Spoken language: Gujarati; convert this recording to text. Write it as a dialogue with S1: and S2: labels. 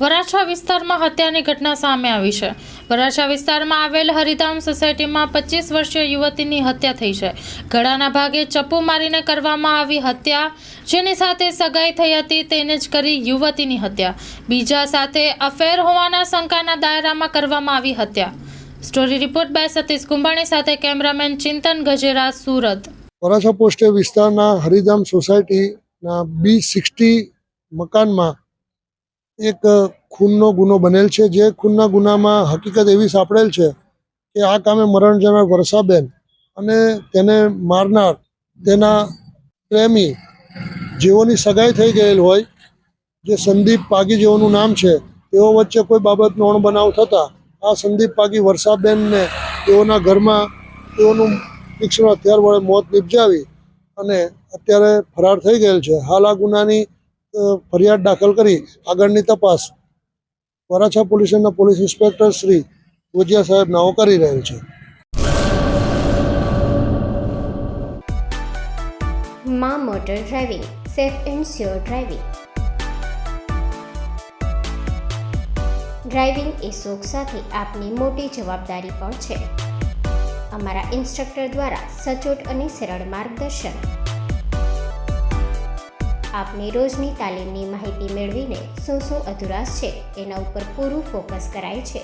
S1: વરાછા વિસ્તારમાં હત્યાની ઘટના સામે આવી છે। વરાછા વિસ્તારમાં આવેલ હરિધામ સોસાયટીમાં 25 વર્ષીય યુવતીની હત્યા થઈ છે। ગળાના ભાગે ચપ્પુ મારીને કરવામાં આવી હત્યા। જેની સાથે સગાઈ થઈ હતી તેને જ કરી યુવતીની હત્યા। બીજા સાથે અફેર હોવાના શંકાના દાયરામાં કરવામાં આવી હત્યા। Story report by Satish Kumbhani સાથે કેમેરામેન ચિંતન ગજેરા, સુરત।
S2: વરાછા પોસ્ટ વિસ્તારના હરિધામ સોસાયટીના B60 મકાનમાં એક ખૂનનો ગુનો બનેલ છે। જે ખૂનના ગુનામાં હકીકત એવી સાંપડેલ છે કે આ કામે મરણ જનાર વર્ષાબેન અને તેને મારનાર તેના પ્રેમી જેઓની સગાઈ થઈ ગયેલ હોય, જે સંદીપ પાગી જેઓનું નામ છે, તેઓ વચ્ચે કોઈ બાબતનો અણબનાવ થતાં આ સંદીપ પાગી વર્ષાબેનને તેઓના ઘરમાં તેઓનું તીક્ષ્ણ હથિયાર વડે મોત નિપજાવી અને અત્યારે ફરાર થઈ ગયેલ છે। હાલ આ ગુનાની ફરિયાદ દાખલ કરી આગળની તપાસ વરાછા પોલીસના પોલીસ ઇન્સ્પેક્ટર શ્રી ગોજિયા સાહેબ નાઓ કરી રહેલ છે।
S3: માં motor driving, safe and sure driving. Driving એ શોખ સાથે આપની મોટી જવાબદારી પણ છે। અમારા ઇન્સ્ટ્રક્ટર દ્વારા સચોટ અને સરળ માર્ગદર્શન। આપની રોજની તાલીમની માહિતી મેળવીને શું અધુરાશ છે એના ઉપર પૂરું ફોકસ કરાય છે।